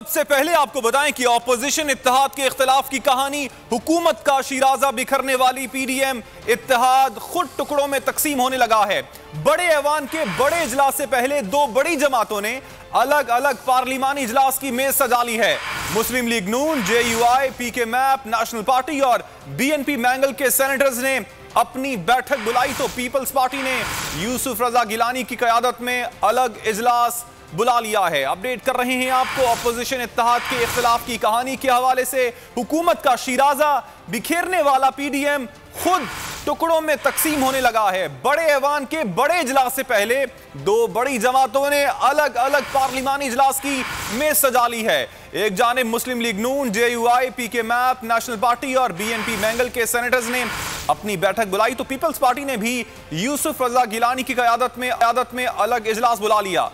सबसे पहले आपको बताएं कि ऑपोजिशन इत्तेहाद के इख्तिलाफ की कहानी, हुकूमत का शिराजा बिखरने वाली पीडीएम इत्तेहाद खुद टुकड़ों में तकसीम होने लगा है। बड़े ऐवान के बड़े इजलास से पहले दो बड़ी जमातों ने अलग अलग पार्लिमानी इजलास की मेज सजा ली है। मुस्लिम लीग नून, JUI, PK map, national party और BNP मैंगल के सेनेटर्स ने अपनी बैठक बुलाई तो पीपल्स पार्टी ने यूसुफ रजा गिलानी की क़यादत में अलग इजलास बुला लिया है। अपडेट कर रहे हैं आपको ऑपोजिशन इत्तेहाद के इख्तिलाफ की कहानी के हवाले से। हुकूमत का शिराजा बिखेरने वाला पीडीएम खुद टुकड़ों में तकसीम होने लगा है। बड़े ऐवान के बड़े इजलास से पहले दो बड़ी जमातों ने अलग अलग पार्लिमानी इजलास की मेज सजा ली है। एक जानिब मुस्लिम लीग नून, JUI, PK map, national party और BNP मैंगल के सेनेटर्स ने अपनी बैठक बुलाई तो पीपल्स पार्टी ने भी यूसुफ रजा गिलानी की क़यादत में अलग इजलास बुला लिया।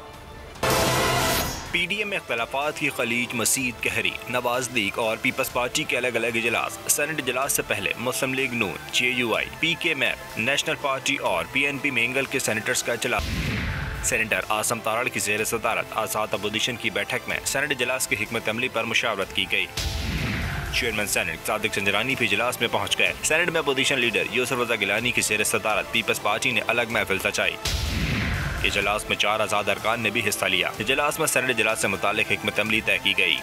पीडीएम में इख्तलाफात की खलीज मसीद गहरी, नवाज लीग और पीपल्स पार्टी के अलग अलग इजलास। सेनेट इजलास से पहले मुस्लिम लीग नून, JUI, PK map, national party और BNP मैंगल के सेनेटर्स का इजलास। सेनेटर आसम तारड़ की ज़ेर सदारत आज़ाद अपोजिशन की बैठक में सेनेट इजलास की हिकमत अमली पर मुशावरत की गई। चेयरमैन सेनेट सादिक चंद्रानी भी इजलास में पहुँच गए। सेनेट में अपोजिशन लीडर यूसुफ रजा गिलानी की ज़ेर सदारत पीपल्स पार्टी ने अलग महफिल सजाई। इजलास में 4 आज़ाद अरकान ने भी हिस्सा लिया। इजलास में सेनेट इजलास से मुतालिक हिकमत अमली तय की गई।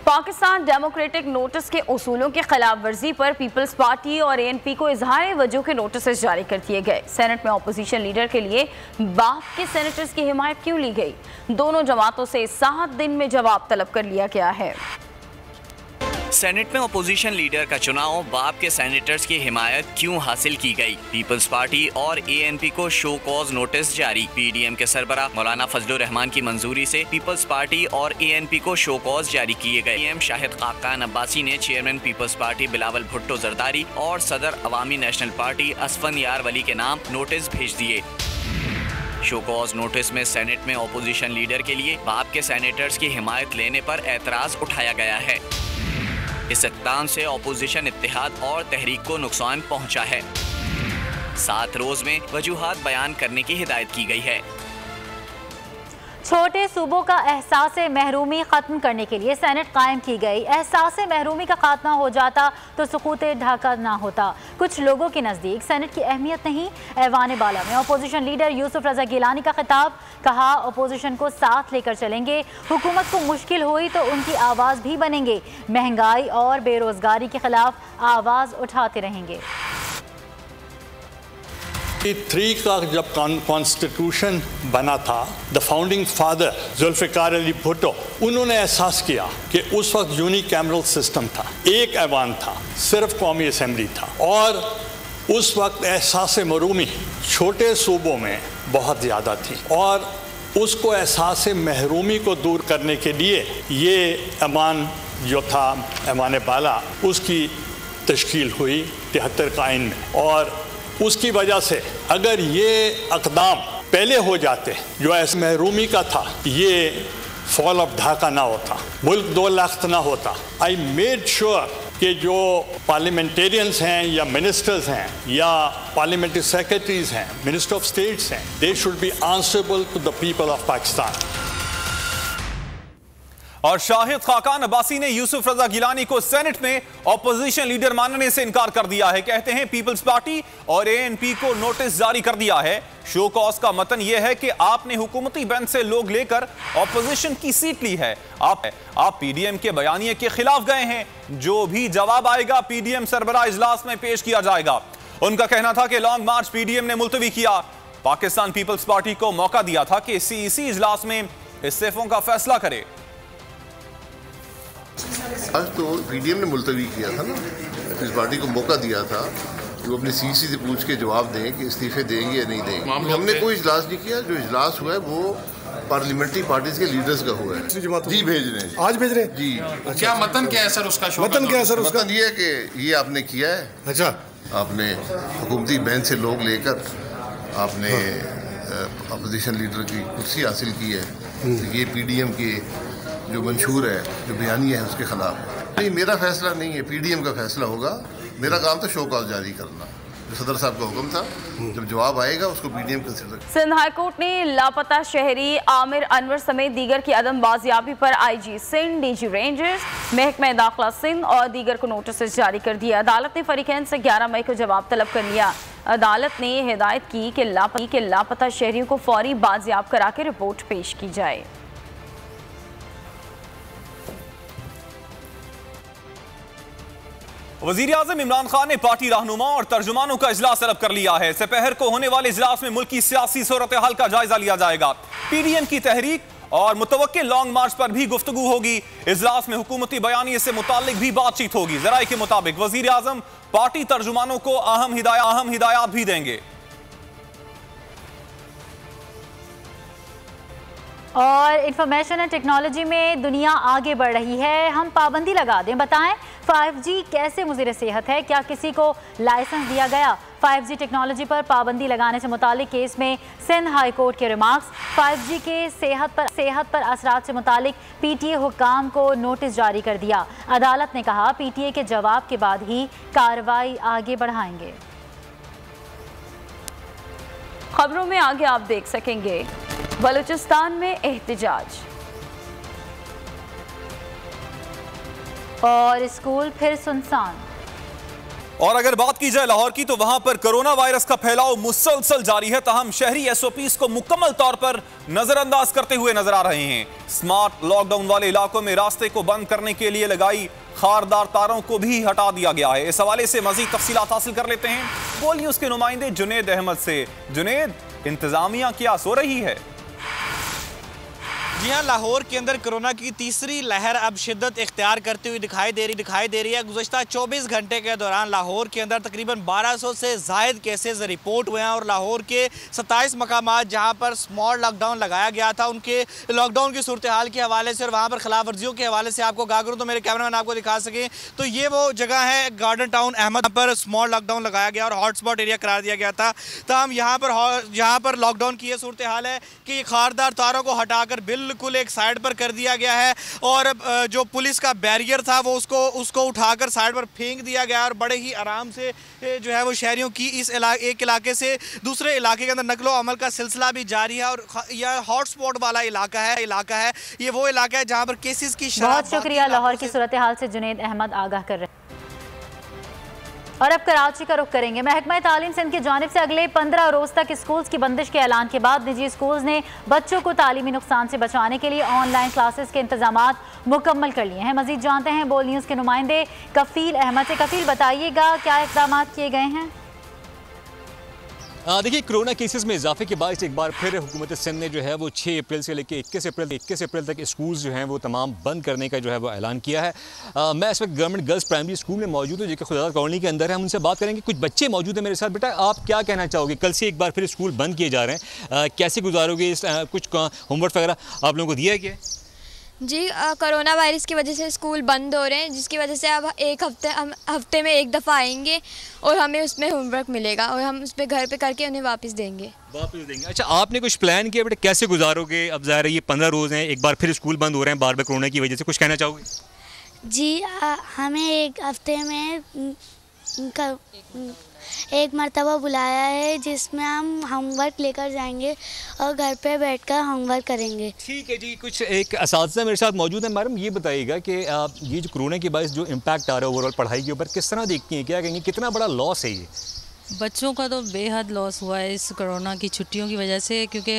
पाकिस्तान डेमोक्रेटिक नोटिस के उसूलों की खिलाफ वर्जी पर पीपल्स पार्टी और ANP को इजहार वजह के नोटिस जारी कर दिए गए। सेनेट में अपोजिशन लीडर के लिए बाप के सेनेटर्स की हिमायत क्यों ली गई? दोनों जमातों से 7 दिन में जवाब तलब कर लिया गया है। सेनेट में अपोजिशन लीडर का चुनाव, बाप के सेनेटर्स की हिमायत क्यों हासिल की गई? पीपल्स पार्टी और ANP को शो कॉज नोटिस जारी। PDM के सरबरा मौलाना फजलुर रहमान की मंजूरी से पीपल्स पार्टी और ANP को शो कॉज जारी किए गए। PM शाहिद खाकान अब्बासी ने chairman peoples party Bilawal Bhutto Zardari और सदर अवामी नेशनल पार्टी असफन यार वली के नाम नोटिस भेज दिए। शो कॉज नोटिस में सेनेट में अपोजिशन लीडर के लिए बाप के सेनेटर्स की हिमायत लेने पर एतराज उठाया गया है। इस इक़दाम से अपोजिशन इत्तेहाद और तहरीक को नुकसान पहुंचा है। 7 रोज में वजूहात बयान करने की हिदायत की गई है। छोटे सूबों का एहसास महरूमी ख़त्म करने के लिए सेनेट कायम की गई। एहसास महरूमी का खात्मा हो जाता तो सुकूत ढाका ना होता। कुछ लोगों के नज़दीक सेनेट की अहमियत नहीं। ऐवान बाला में अपोजिशन लीडर यूसुफ रजा गिलानी का खिताब, कहा अपोजिशन को साथ लेकर चलेंगे। हुकूमत को मुश्किल हुई तो उनकी आवाज़ भी बनेंगे। महंगाई और बेरोज़गारी के खिलाफ आवाज़ उठाते रहेंगे। 3 का जब कॉन्स्टिट्यूशन बना था, the founding father Zulfikar Ali Bhutto, उन्होंने एहसास किया कि उस वक्त यूनिकैमरल सिस्टम था, एक ऐवान था, सिर्फ कौमी असम्बली था और उस वक्त एहसास महरूमी छोटे सूबों में बहुत ज़्यादा थी और उसको एहसास महरूमी को दूर करने के लिए ये ऐवान जो था, ऐवान बाला, उसकी तश्कील हुई 73 का आइन में। और उसकी वजह से अगर ये अक़दाम पहले हो जाते जो ऐसे महरूमी का था, ये फॉल ऑफ ढाका ना होता, मुल्क 2 लाख ना होता। आई मेड श्योर कि जो पार्लियामेंटेरियंस हैं या मिनिस्टर्स हैं या पार्लियामेंट्री सेक्रेटरीज हैं, मिनिस्टर ऑफ स्टेट्स हैं, they should be answerable to the people of Pakistan. और शाहिद खाकान अब्बासी ने यूसुफ रजा गिलानी को सेनेट में ऑपोजिशन लीडर मानने से इनकार कर दिया है। कहते हैं पीपल्स पार्टी और ANP को नोटिस जारी कर दिया है। शो कॉज का मतन यह है कि आपने हुकूमती बेंच से लोग लेकर ऑपोजिशन की सीट ली है। आप PDM के बयानिए के खिलाफ गए हैं। जो भी जवाब आएगा PDM सरबराह इजलास में पेश किया जाएगा। उनका कहना था कि लॉन्ग मार्च PDM ने मुलतवी किया। पाकिस्तान पीपल्स पार्टी को मौका दिया था कि CEC इजलास में इस्तीफों का फैसला करे। आज तो PDM ने मुलतवी किया था ना, इस पार्टी को मौका दिया था कि वो अपने CEC से पूछ के जवाब दें कि इस्तीफे देंगे या नहीं देंगे। हमने कोई इजलास नहीं किया। जो इजलास हुआ है वो पार्लियामेंट्री पार्टीज के लीडर्स का हुआ है। जी भेज रहे हैं, आज भेज रहे हैं जी। क्या मतन क्या है सर उसका? मतन क्या है सर उसका? मतन ये है कि ये आपने किया है। अच्छा, आपने हुकूमती बेंच से लोग लेकर आपने अपोजिशन लीडर की कुर्सी हासिल की है। तो ये PDM के जो मंशूर है, जो बयानी है, उसके खिलाफ नहीं। मेरा फैसला नहीं है, PDM का फैसला होगा। मेरा काम तो शो कॉज जारी करना। जो सदर साहब का हुक्म था, जब जवाब आएगा उसको PDM कंसिडर। सिंध हाईकोर्ट ने लापता शहरी आमिर अनवर समेत दीगर की अदम बाजियाबी पर IG सिंध, DG रेंजर्स, महकमा दाखिला सिंध और दीगर को नोटिस जारी कर दिया। अदालत ने फरीकैन से 11 मई को जवाब तलब कर लिया। अदालत ने हिदायत की कि लापता शहरियों को फौरी बाजियाब करा के रिपोर्ट पेश की जाए। वज़ीर-ए-आज़म इमरान खान ने पार्टी रहनुमा और तर्जुमानों का इजलास तलब कर लिया है। दोपहर को होने वाले इजलास में मुल्क की सियासी सूरत हाल का जायजा लिया जाएगा। PDM की तहरीक और मुतवक्किल लॉन्ग मार्च पर भी गुफ्तगू होगी। इजलास में हुकूमती बयानिए से मुताल्लिक भी बातचीत होगी। ज़राए के मुताबिक वज़ीर-ए-आज़म पार्टी तर्जुमानों को अहम हिदायत भी देंगे। और इंफॉर्मेशन एंड टेक्नोलॉजी में दुनिया आगे बढ़ रही है। हम पाबंदी लगा दें, बताएं 5G कैसे मुज़िर सेहत है, क्या किसी को लाइसेंस दिया गया? 5G टेक्नोलॉजी पर पाबंदी लगाने से मुतालिक केस में सिंध हाई कोर्ट के रिमार्क्स। 5G के सेहत पर असरात से मुतालिक PTA हुक्काम को नोटिस जारी कर दिया। अदालत ने कहा PTA के जवाब के बाद ही कार्रवाई आगे बढ़ाएंगे। खबरों में आगे आप देख सकेंगे बलूचिस्तान में एहतजाज और स्कूल फिर सुनसान। और अगर बात की जाए लाहौर की तो वहां पर कोरोना वायरस का फैलाव मुसलसल जारी है, ताहम शहरी SOPs को मुकम्मल तौर पर नजरअंदाज करते हुए नजर आ रहे हैं। स्मार्ट लॉकडाउन वाले इलाकों में रास्ते को बंद करने के लिए लगाई खारदार तारों को भी हटा दिया गया है। इस हवाले से मजीद तफसीलात हासिल कर लेते हैं बोल न्यूज के नुमाइंदे जुनेद अहमद से। जुनेद, इंतजामिया क्या सो रही है? जी हाँ, लाहौर के अंदर कोरोना की तीसरी लहर अब शिद्दत इख्तियार करती हुई दिखाई दे रही है। गुज़श्ता 24 घंटे के दौरान लाहौर के अंदर तकरीबन 1200 से ज़ायद केसेस रिपोर्ट हुए हैं और लाहौर के 27 मकामात जहाँ पर स्मॉल लॉकडाउन लगाया गया था, उनके लॉकडाउन की सूरत हाल के हवाले से और वहाँ पर खिलाफ वर्जियों के हवाले से आपको गा करूँ तो मेरे कैमरामैन आपको दिखा सकें तो ये वो जगह है गार्डन टाउन अहमद पर स्मॉल लॉकडाउन लगाया गया और हॉटस्पॉट एरिया करार दिया गया था। तमाम यहाँ पर लॉकडाउन की ये सूरत हाल है कि ये खारदार तारों को हटाकर बिल्कुल एक साइड पर कर दिया गया है और जो पुलिस का बैरियर था वो उसको उठाकर साइड पर फेंक दिया गया और बड़े ही आराम से जो है वो शहरियों की एक इलाके से दूसरे इलाके के अंदर नकलो अमल का सिलसिला भी जारी है। और यह हॉटस्पॉट वाला इलाका है ये वो इलाका है जहाँ पर केसेस की बहुत शुक्रिया लाहौर की सूरत हाल से जुनेद अहमद आगाह कर रहे हैं। और अब कराची का रुख करेंगे। महकमा तालीम सिंध की जानिब से अगले 15 रोज़ तक स्कूल्स की बंदिश के ऐलान के बाद निजी स्कूल्स ने बच्चों को तालीमी नुकसान से बचाने के लिए ऑनलाइन क्लासेस के इंतजामात मुकम्मल कर लिए हैं। मजीद जानते हैं बोल न्यूज़ के नुमाइंदे कफील अहमद से। कफील, बताइएगा क्या इक़दाम किए गए हैं? देखिए, कोरोना केसेस में इजाफे के बाद एक बार फिर हुकूमत सिंध ने जो है वो 6 अप्रैल से लेकर 21 अप्रैल तक स्कूल्स जो हैं वो तमाम बंद करने का जो है वो ऐलान किया है। मैं इस वक्त गवर्नमेंट गर्ल्स प्राइमरी स्कूल में मौजूद हूँ जो कि खुदावंद कॉलोनी के अंदर है। हम उनसे बात करेंगे। कुछ बच्चे मौजूद हैं मेरे साथ। बेटा, आप क्या कहना चाहोगे? कल से एक बार फिर स्कूल बंद किए जा रहे हैं, कैसे गुजारोगे? कुछ होमवर्क वगैरह आप लोगों को दिया है क्या? जी, कोरोना वायरस की वजह से स्कूल बंद हो रहे हैं, जिसकी वजह से अब हम हफ्ते में एक दफ़ा आएंगे और हमें उसमें होमवर्क मिलेगा और हम उस पर घर पे करके उन्हें वापस देंगे। अच्छा, आपने कुछ प्लान किया बेटा, कैसे गुजारोगे? अब ज़ाहिर है ये 15 रोज़ हैं, एक बार फिर स्कूल बंद हो रहे हैं बार बार कोरोना की वजह से, कुछ कहना चाहोगे? जी, हमें एक हफ्ते में एक मरतबा बुलाया है जिसमें हम होमवर्क लेकर जाएंगे और घर पे बैठकर होमवर्क करेंगे। ठीक है जी। कुछ एक असातिज़ा मेरे साथ मौजूद है। मैडम, ये बताइएगा कि ये जो कोरोना के बायस जो इम्पैक्ट आ रहा है ओवरऑल पढ़ाई के ऊपर, किस तरह देखती हैं? क्या कहेंगे, कितना बड़ा लॉस है ये? बच्चों का तो बेहद लॉस हुआ है इस कोरोना की छुट्टियों की वजह से, क्योंकि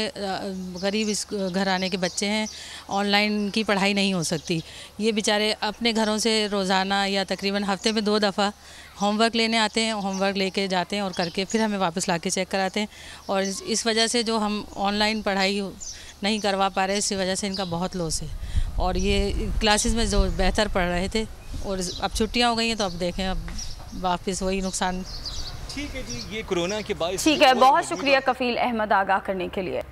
गरीब इस घर आने के बच्चे हैं, ऑनलाइन की पढ़ाई नहीं हो सकती। ये बेचारे अपने घरों से रोज़ाना या तकरीबन हफ्ते में 2 दफ़ा होमवर्क लेने आते हैं, होमवर्क लेके जाते हैं और करके फिर हमें वापस लाके चेक कराते हैं। और इस वजह से जो हम ऑनलाइन पढ़ाई नहीं करवा पा रहे, इसी वजह से इनका बहुत लॉस है। और ये क्लासेस में जो बेहतर पढ़ रहे थे और अब छुट्टियाँ हो गई हैं तो अब देखें अब वापस वही नुकसान। ठीक है जी, ये कोरोना के बाद। ठीक है, बहुत शुक्रिया कफील अहमद आगाह करने के लिए।